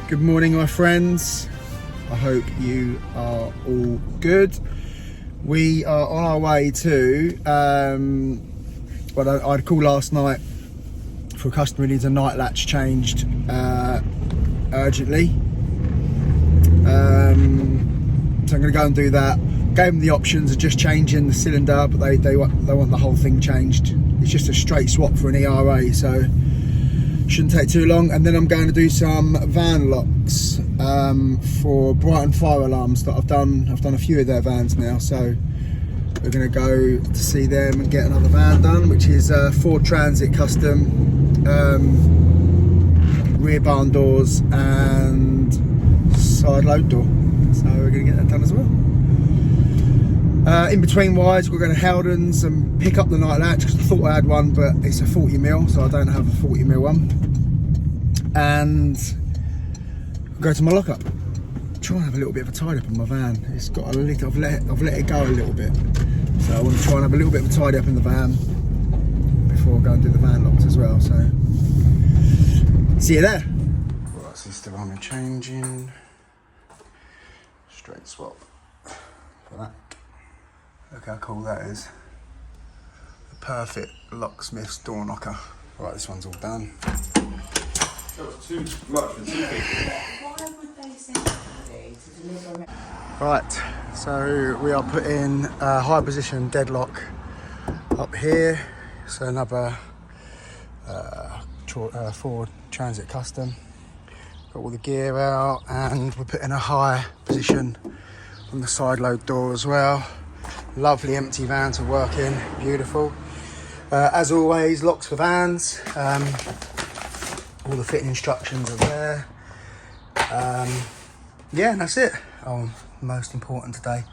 Good morning, my friends. I hope you are all good. We are on our way to what I'd call last night for a customer who needs a night latch changed urgently. So I'm going to go and do that. Gave them the options of just changing the cylinder, but they want the whole thing changed. It's just a straight swap for an ERA, so shouldn't take too long. And then I'm going to do some van locks for Brighton fire alarms that I've done a few of their vans now, so we're going to go to see them and get another van done, which is Ford Transit custom, rear barn doors and side load door, so we're going to get that done as well. In between wise, we're going to Howdens and pick up the night latch, because I thought I had one, but it's a 40mm, so I don't have a 40mm one. And go to my lockup. Try and have a little bit of a tidy up in my van. It's got a little, I've let it go a little bit, so I want to try and have a little bit of a tidy up in the van before I go and do the van locks as well. So see you there. Right, system I'm changing. Straight swap for that. Look how cool that is. The perfect Locksmiths door knocker. Right, this one's all done. That was too much for two people. Why would they send somebody to deliver? Right, so we are putting a high position deadlock up here. So another Ford Transit custom. Got all the gear out, and we're putting a high position on the side load door as well. Lovely empty van to work in, beautiful. As always, locks for vans. All the fitting instructions are there. Yeah, and that's it. Oh, most important today,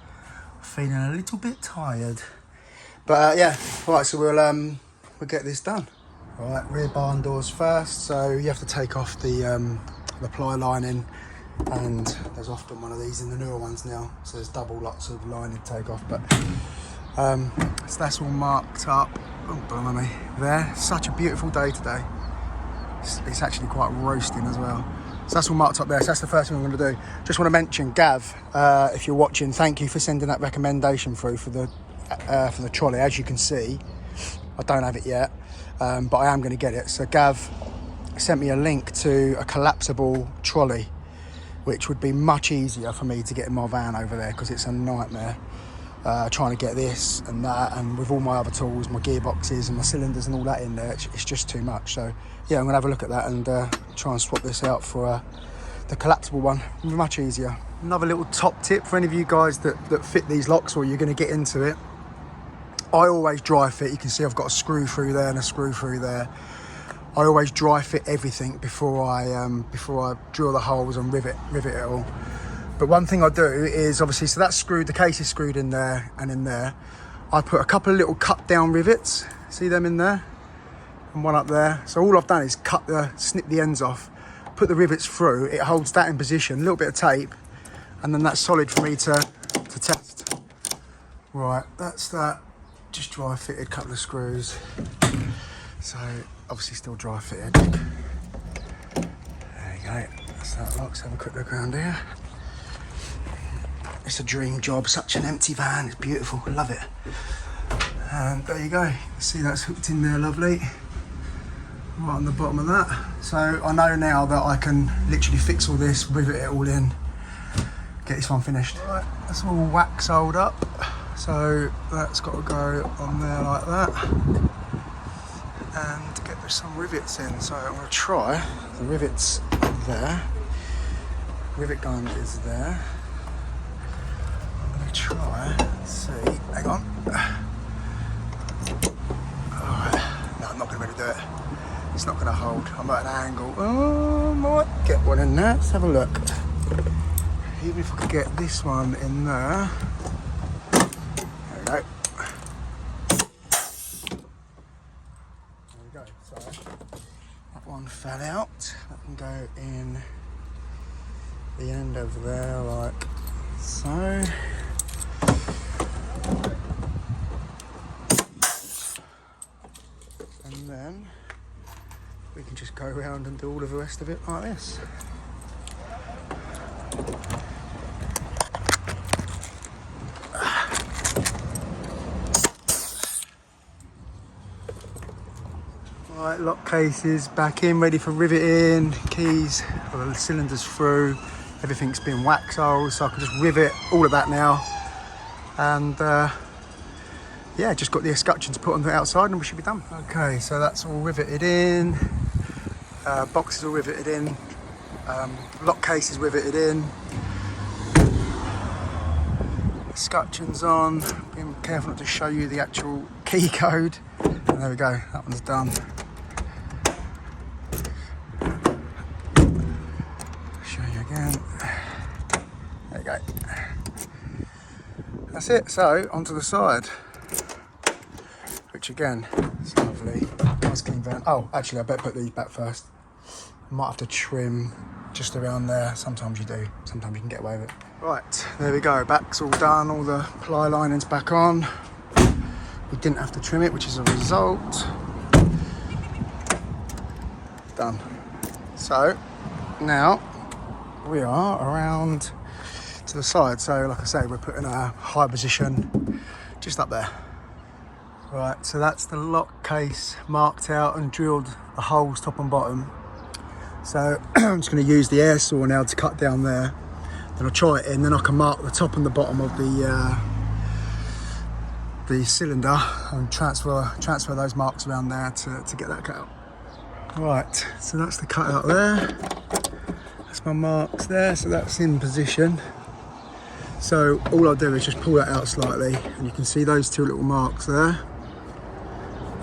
feeling a little bit tired, but yeah. Right, so we'll get this done. Right, rear barn doors first. So you have to take off the ply lining, and there's often one of these in the newer ones now, so there's double lots of lining to take off, but so that's all marked up. Oh, blimey, there. Such a beautiful day today. It's actually quite roasting as well. So that's all marked up there. So that's the first thing I'm going to do. Just want to mention, Gav, if you're watching, thank you for sending that recommendation through for the trolley. As you can see, I don't have it yet, but I am going to get it. So Gav sent me a link to a collapsible trolley, which would be much easier for me to get in my van over there, because it's a nightmare trying to get this and that, and with all my other tools, my gearboxes and my cylinders and all that in there, it's just too much. So yeah, I'm gonna have a look at that and try and swap this out for the collapsible one. Much easier. Another little top tip for any of you guys that fit these locks, or you're gonna get into it. I always dry fit. You can see I've got a screw through there and a screw through there. I always dry fit everything before I drill the holes and rivet it all. But one thing I do is, obviously, so that's screwed, the case is screwed in there and in there. I put a couple of little cut down rivets, see them in there? And one up there. So all I've done is snip the ends off, put the rivets through, it holds that in position, a little bit of tape, and then that's solid for me to test. Right, that's that. Just dry fitted, couple of screws. So obviously still dry fitted. There you go, that's that lock. Let's have a quick look around here. It's a dream job, such an empty van, it's beautiful, I love it. And there you go, see that's hooked in there, lovely. Right on the bottom of that. So I know now that I can literally fix all this, rivet it all in, get this one finished. Right, that's all wax holed up. So that's got to go on there like that. And get some rivets in. So I'm going to try the rivets there. Rivet gun is there. I'm going to try, let's see, hang on. Alright, no, I'm not going to be able to do it. It's not going to hold, I'm at an angle. Oh, I might get one in there, let's have a look. Even if I could get this one in there. There we go. There we go, so that one fell out. That can go in the end over there like so. And then we can just go around and do all of the rest of it like this. Right, lock cases back in, ready for riveting. Keys, well, the cylinders through. Everything's been wax holed, so I can just rivet all of that now. And yeah, just got the escutcheons put on the outside and we should be done. Okay, so that's all riveted in. Boxes all riveted in. Lock cases riveted in. Escutcheons on. Being careful not to show you the actual key code. And there we go, that one's done. Show you again. There you go. That's it, so onto the side. Which again, is lovely. Nice clean van. Oh, actually I better put these back first. I might have to trim just around there. Sometimes you do, sometimes you can get away with it. Right, there we go, back's all done, all the ply lining's back on. We didn't have to trim it, which is a result. Done. So now we are around to the side. So like I say, we're putting a high position just up there. Right, so that's the lock case marked out and drilled the holes top and bottom. So I'm just going to use the air saw now to cut down there. Then I'll try it in, then I can mark the top and the bottom of the cylinder and transfer those marks around there to get that cut out. Right, so that's the cut out there. That's my marks there, so that's in position. So all I'll do is just pull that out slightly and you can see those two little marks there.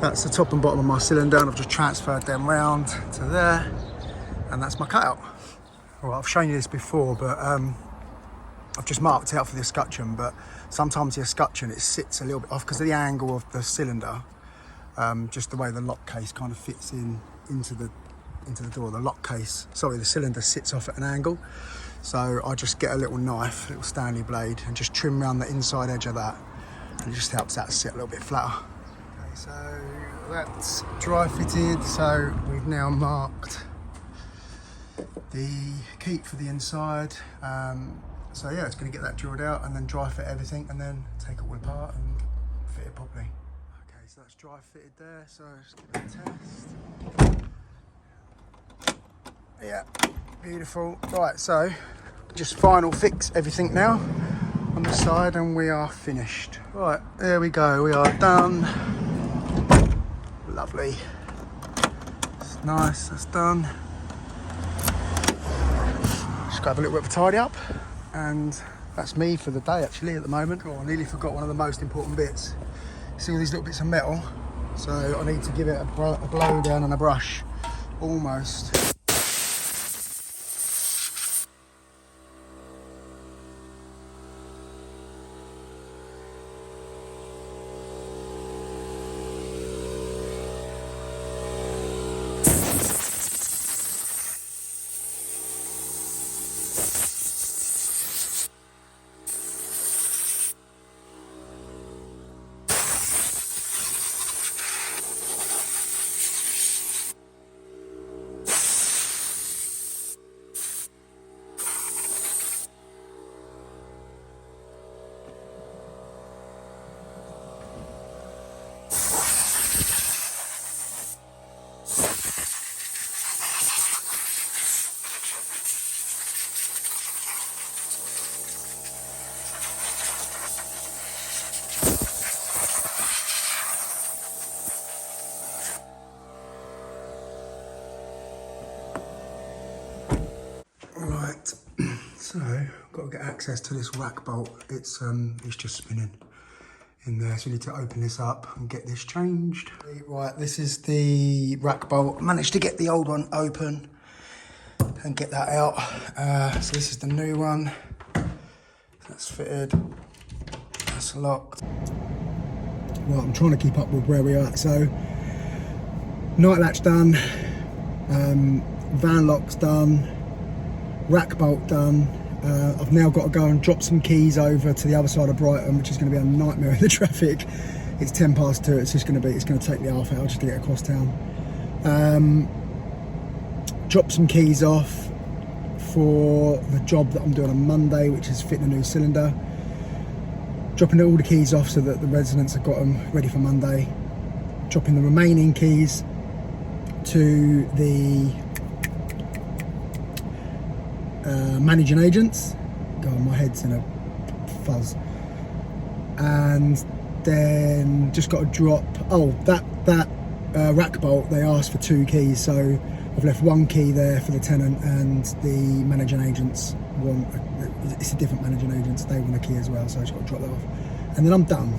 That's the top and bottom of my cylinder and I've just transferred them round to there and that's my cutout. Well, I've shown you this before, but I've just marked it out for the escutcheon, but sometimes the escutcheon, it sits a little bit off because of the angle of the cylinder, just the way the lock case kind of fits into the door. The cylinder sits off at an angle. So I just get a little knife, a little Stanley blade, and just trim around the inside edge of that, and it just helps that sit a little bit flatter. Okay, so that's dry fitted, so we've now marked the keep for the inside. So yeah, it's going to get that drilled out and then dry fit everything and then take it all apart and fit it properly. Okay, so that's dry fitted there, so let's give it a test. Yeah, beautiful. Right, so just final fix everything now on the side and we are finished. Right, there we go, we are done. Lovely. It's nice, that's done. Just grab a little bit of a tidy up and that's me for the day actually at the moment. Oh, I nearly forgot one of the most important bits. See all these little bits of metal? So I need to give it a blow down and a brush, almost. Right, so I've got to get access to this rack bolt. It's just spinning in there, so we need to open this up and get this changed. Right, this is the rack bolt. I managed to get the old one open and get that out. So this is the new one. That's fitted. That's locked. Well, I'm trying to keep up with where we are. So night latch done, van lock's done, rack bolt done. I've now got to go and drop some keys over to the other side of Brighton, which is going to be a nightmare in the traffic. It's 10 past 2. It's going to take me half hour just to get across town. Drop some keys off, for the job that I'm doing on Monday, which is fitting a new cylinder. Dropping all the keys off so that the residents have got them ready for Monday. Dropping the remaining keys to the managing agents. God, my head's in a fuzz. And then just got to drop, that rack bolt, they asked for 2 keys, so I've left 1 key there for the tenant, and the managing agents want, it's a different managing agents, they want a key as well, so I just got to drop that off. And then I'm done.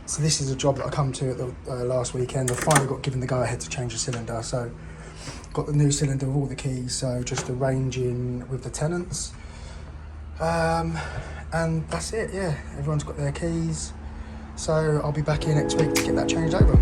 So this is a job that I come to at the last weekend. I finally got given the go-ahead to change the cylinder, so got the new cylinder with all the keys, so just arranging with the tenants. And that's it, yeah. Everyone's got their keys, so I'll be back here next week to get that changed over.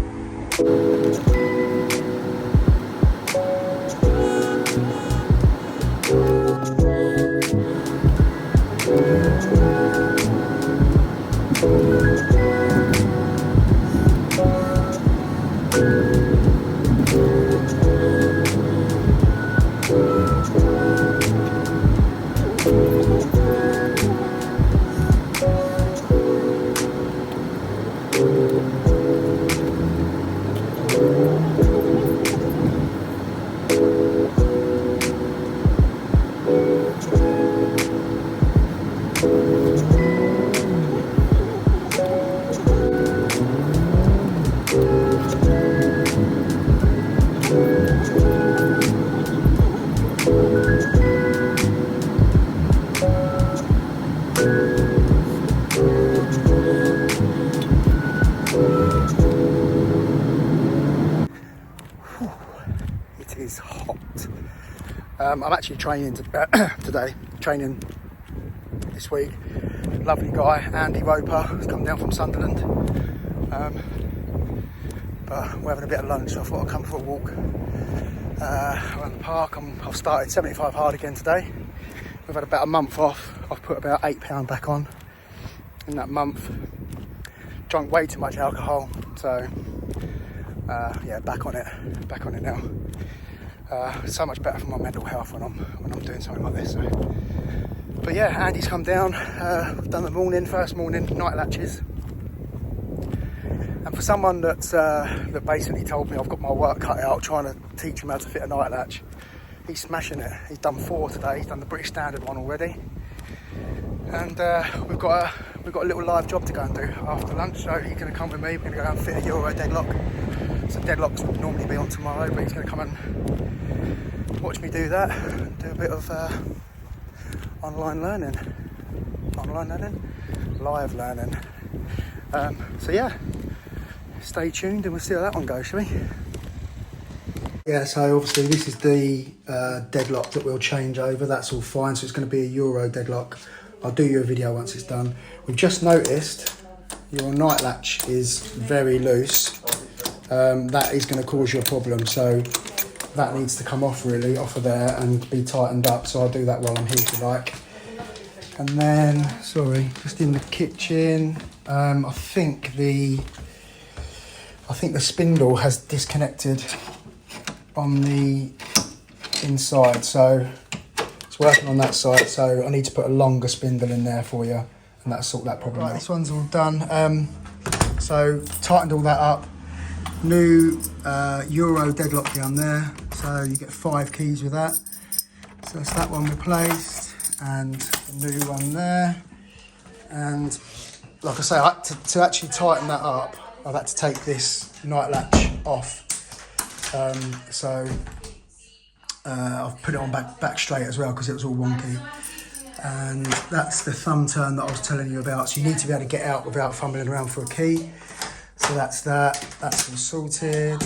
It is hot. I'm actually training today, training this week. Lovely guy, Andy Roper, has come down from Sunderland. But we're having a bit of lunch, so I thought I'd come for a walk around the park. I've started 75 hard again today. We've had about a month off. I've put about £8 back on in that month. Drunk way too much alcohol, so yeah, back on it now. So much better for my mental health when I'm doing something like this. So. But yeah, Andy's come down. I've done the first morning night latches. And for someone that basically told me I've got my work cut out trying to teach him how to fit a night latch, he's smashing it. He's done 4 today. He's done the British Standard one already. And we've got a little live job to go and do after lunch. So he's going to come with me. We're going to go and fit a Euro deadlock. So deadlocks would normally be on tomorrow, but he's going to come and watch me do that. And do a bit of online learning, live learning. So yeah, stay tuned and we'll see how that one goes, shall we? Yeah, so obviously this is the deadlock that we'll change over. That's all fine, so it's going to be a Euro deadlock. I'll do you a video once it's done. We've just noticed your night latch is very loose. That is going to cause you a problem, so that needs to come off really, off of there and be tightened up. So I'll do that while I'm here if you like. And then, sorry, just in the kitchen, I think I think the spindle has disconnected on the inside, so it's working on that side, so I need to put a longer spindle in there for you, and that'll sort that problem out. This one's all done. So tightened all that up. New Euro deadlock down there, so you get 5 keys with that. So that's that one replaced, and a new one there. And like I say, to actually tighten that up, I've had to take this night latch off. So I've put it on back straight as well because it was all wonky. And that's the thumb turn that I was telling you about. So you need to be able to get out without fumbling around for a key. So that's that. That's all sorted.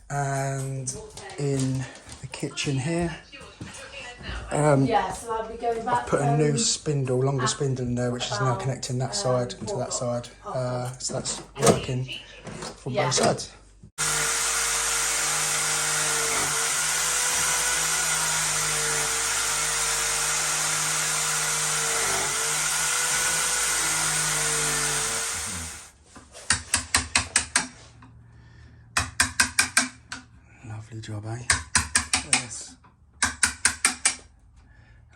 And in the kitchen here, so I'll be going back. I've put a new spindle, longer spindle in there, which is now connecting that side into that side. So that's working from both sides. Lovely job, eh? Yes.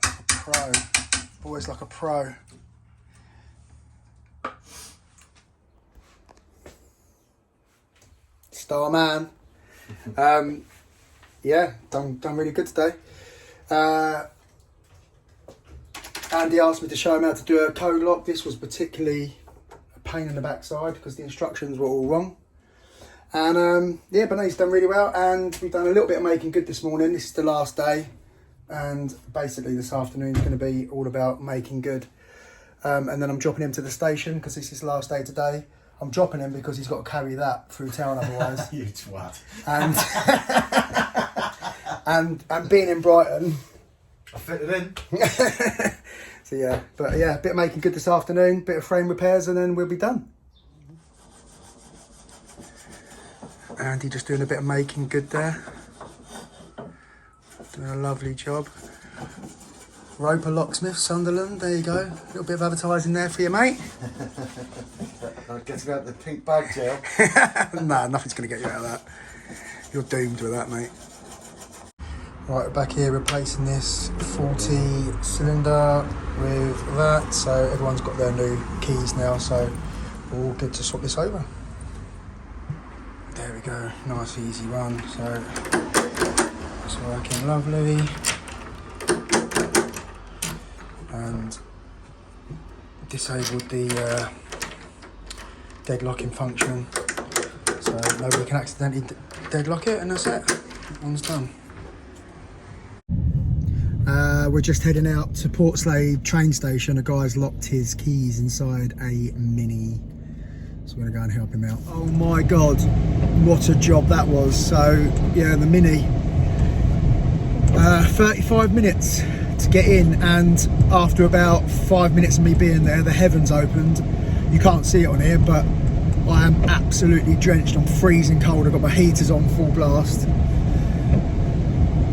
Like a pro. Always like a pro. Star man. Yeah, done really good today. Andy asked me to show him how to do a code lock. This was particularly a pain in the backside because the instructions were all wrong. And yeah, but no, he's done really well, and we've done a little bit of making good this morning. This is the last day, and basically this afternoon is going to be all about making good. And then I'm dropping him to the station because this is the last day today. I'm dropping him because he's got to carry that through town otherwise. You twat. And being in Brighton, I fit it in. so yeah, but yeah, a bit of making good this afternoon, bit of frame repairs, and then we'll be done. Andy just doing a bit of making good there. Doing a lovely job. Roper Locksmith, Sunderland, there you go. A little bit of advertising there for you, mate. I'm getting out the pink bag, Joe. Nah, nothing's going to get you out of that. You're doomed with that, mate. Right, we're back here replacing this 40 cylinder with that. So everyone's got their new keys now, so we're all good to swap this over. There we go, nice easy run. So it's working lovely. And disabled the deadlocking function, so nobody can accidentally deadlock it, and that's it. That one's done. We're just heading out to Portslade train station. A guy's locked his keys inside a Mini, so we're gonna go and help him out. Oh my god, what a job that was. So yeah, the Mini, 35 minutes to get in, and after about 5 minutes of me being there, the heavens opened. You can't see it on here, but I am absolutely drenched. I'm freezing cold. I've got my heaters on full blast,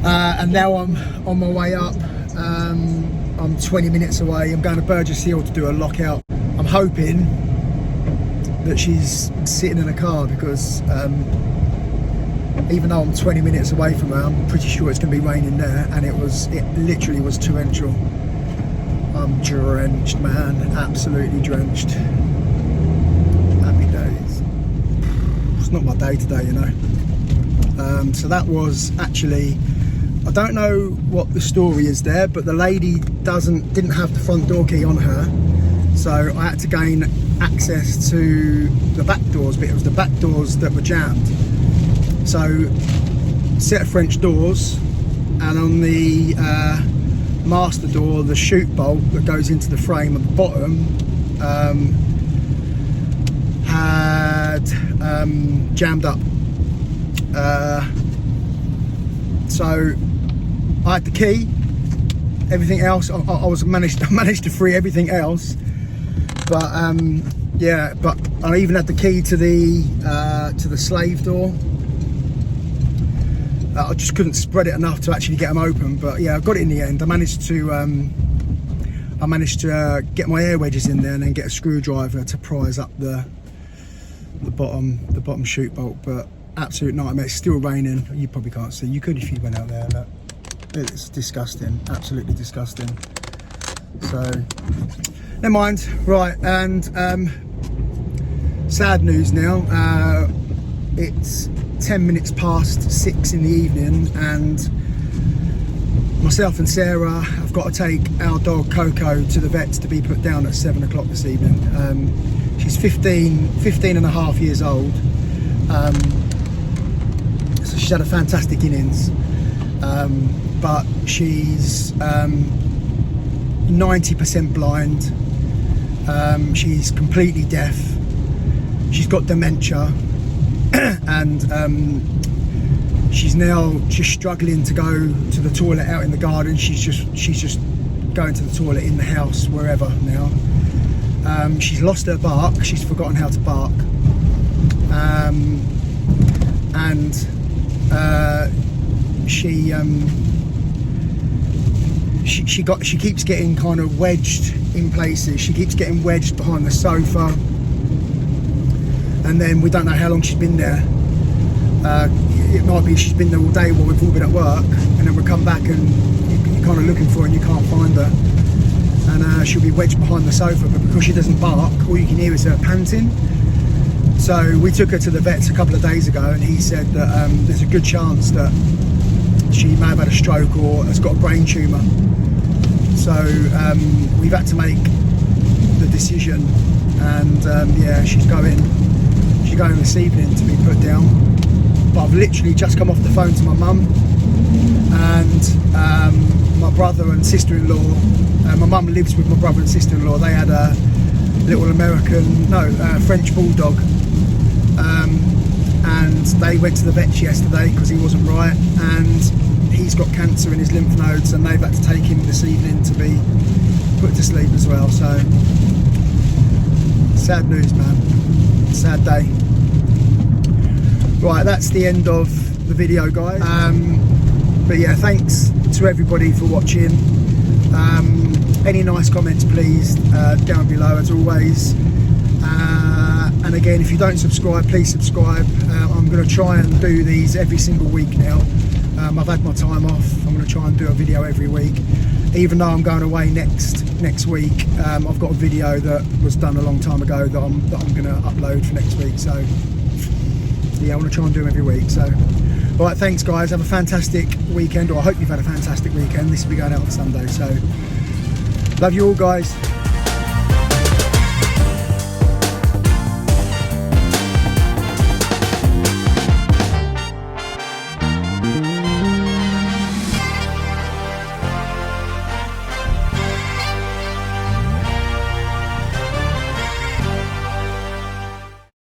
and now I'm on my way up. I'm 20 minutes away. I'm going to Burgess Hill to do a lockout. I'm hoping that she's sitting in a car because even though I'm 20 minutes away from her, I'm pretty sure it's going to be raining there, and it literally was torrential. I'm drenched, man, absolutely drenched. Happy days. It's not my day today, you know. So that was actually, I don't know what the story is there, but the lady didn't have the front door key on her, so I had to gain access to the back doors, but it was the back doors that were jammed. So set of French doors, and on the master door, the chute bolt that goes into the frame at the bottom had jammed up. So I had the key. Everything else, I managed to free everything else. But yeah, but I even had the key to the slave door. I just couldn't spread it enough to actually get them open, but yeah, I got it in the end. I managed to get my air wedges in there and then get a screwdriver to prise up the the bottom chute bolt, but absolute nightmare. It's still raining. You probably can't see. You could if you went out there. Look, it's disgusting, absolutely disgusting. So never mind. Right, and sad news now. It's 10 minutes past 6 in the evening, and myself and Sarah have got to take our dog Coco to the vets to be put down at 7 o'clock this evening. She's 15 and a half years old. So she's had a fantastic innings, but she's 90% blind. She's completely deaf. She's got dementia, and she's now just struggling to go to the toilet out in the garden. She's just going to the toilet in the house, wherever now. She's lost her bark. She's forgotten how to bark, and she keeps getting kind of wedged in places. She keeps getting wedged behind the sofa, and then we don't know how long she's been there. It might be she's been there all day while we've all been at work, and then we'll come back and you're kind of looking for her and you can't find her, and she'll be wedged behind the sofa. But because she doesn't bark, all you can hear is her panting. So we took her to the vets a couple of days ago, and he said that there's a good chance that she may have had a stroke or has got a brain tumour. So we've had to make the decision, and yeah, she's going this evening to be put down. But I've literally just come off the phone to my mum and my brother and sister-in-law. My mum lives with my brother and sister-in-law. They had a little French bulldog, and they went to the vets yesterday because he wasn't right, and he's got cancer in his lymph nodes, and they've had to take him this evening to be put to sleep as well. So sad news, man. Sad day. Right, that's the end of the video, guys. But yeah, thanks to everybody for watching. Any nice comments, please, down below as always. And again, if you don't subscribe, please subscribe. I'm going to try and do these every single week now. I've had my time off. I'm going to try and do a video every week. Even though I'm going away next week, I've got a video that was done a long time ago that I'm going to upload for next week. So yeah, I want to try and do them every week. So all right, thanks guys. Have a fantastic weekend, or I hope you've had a fantastic weekend. This will be going out on Sunday. So love you all, guys.